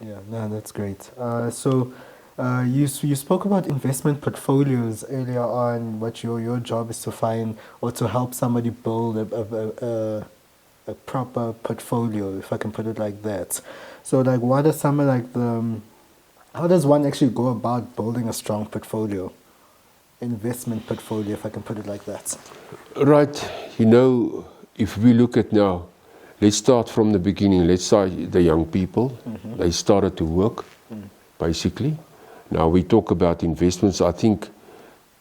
Yeah, no, that's great. You spoke about investment portfolios earlier on. What your job is to find or to help somebody build a proper portfolio, if I can put it like that. So, like, what are some of like the how does one actually go about building a strong portfolio, investment portfolio, if I can put it like that? Right. If we look at now, let's start from the beginning. Let's start the young people. Mm-hmm. They started to work, basically. Now we talk about investments. I think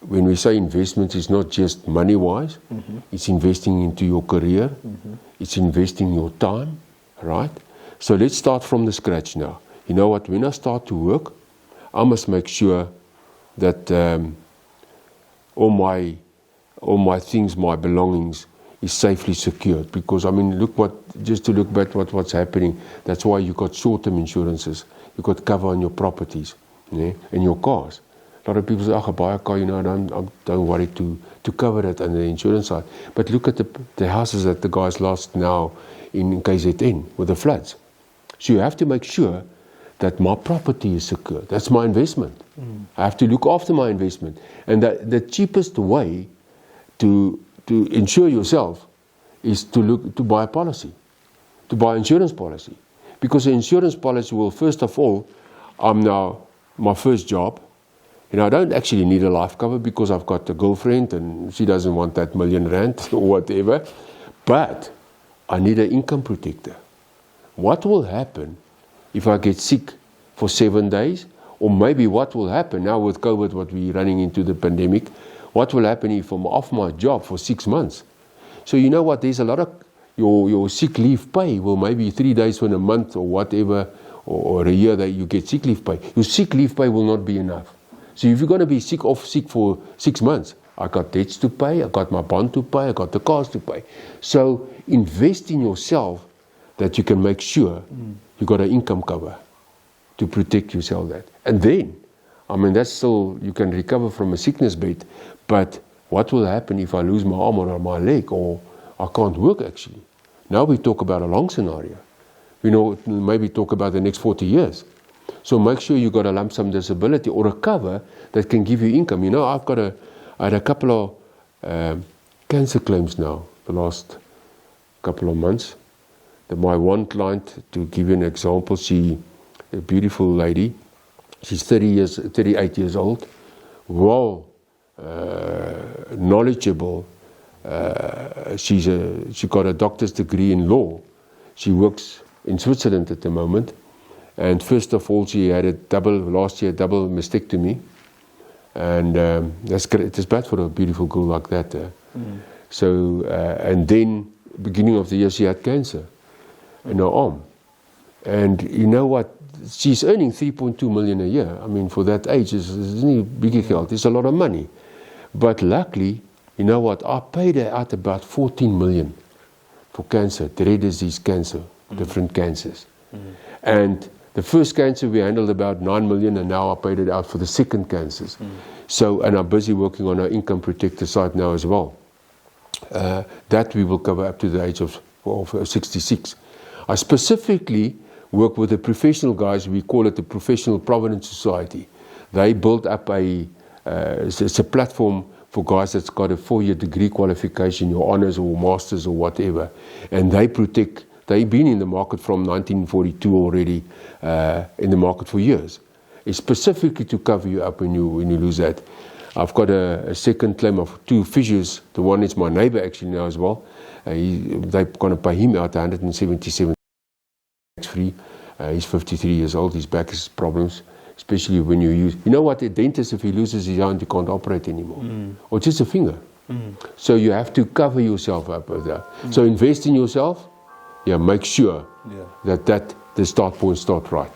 when we say investments, it's not just money-wise. Mm-hmm. It's investing into your career. Mm-hmm. It's investing your time, right? So let's start from the scratch now. You know what? When I start to work, I must make sure that all my things, my belongings, is safely secured. Because just to look back at what's happening, that's why you got short-term insurances, you got cover on your properties, and your cars. A lot of people say, I buy a car, don't worry to cover it under the insurance side. But look at the houses that the guys lost now in KZN with the floods. So you have to make sure that my property is secure. That's my investment. I have to look after my investment. And the cheapest way to insure yourself is to buy a policy, to buy insurance policy. Because the insurance policy will, first of all, I'm now my first job. I don't actually need a life cover because I've got a girlfriend and she doesn't want that R1,000,000 or whatever. But I need an income protector. What will happen if I get sick for 7 days? Or maybe what will happen now with COVID, what we're running into the pandemic, what will happen if I'm off my job for 6 months? So you know what, there's a lot of your sick leave pay will maybe 3 days in a month or whatever, or a year that you get sick leave pay. Your sick leave pay will not be enough. So if you're going to be sick for 6 months, I got debts to pay, I got my bond to pay, I got the cars to pay. So invest in yourself that you can make sure you got an income cover to protect yourself that. And then, that's still, you can recover from a sickness bed, but what will happen if I lose my arm or my leg or I can't work actually? Now we talk about a long scenario. Maybe talk about the next 40 years. So make sure you got a lump sum disability or a cover that can give you income. I had a couple of cancer claims now, the last couple of months. My one client, to give you an example, a beautiful lady, she's 38 years old, knowledgeable. She got a doctor's degree in law. She works in Switzerland at the moment. And first of all, she had last year, double mastectomy. And that's great. It's bad for a beautiful girl like that. So, and then, beginning of the year, she had cancer in her arm. And you know what? She's earning 3.2 million a year. For that age, it's any bigger geld. It's a lot of money. But luckily, you know what? I paid her out about 14 million for cancer, rare disease cancer, different cancers. And the first cancer we handled about 9 million, and now I paid it out for the second cancers. So, and I'm busy working on our income protector side now as well. That we will cover up to the age of 66. I specifically work with the professional guys. We call it the Professional Provident Society. They built up it's a platform for guys that's got a 4-year degree qualification, your honors or masters or whatever, and they protect. They've been in the market from 1942 already, in the market for years. It's specifically to cover you up when you lose that. I've got a second claim of 2 fissures. The one is my neighbor actually now as well. They're going to pay him out 177 free. He's 53 years old. His back has problems, especially when you use. You know what? A dentist, if he loses his hand, he can't operate anymore, or just a finger. So you have to cover yourself up with that. So invest in yourself. Yeah, make sure that the start point start right.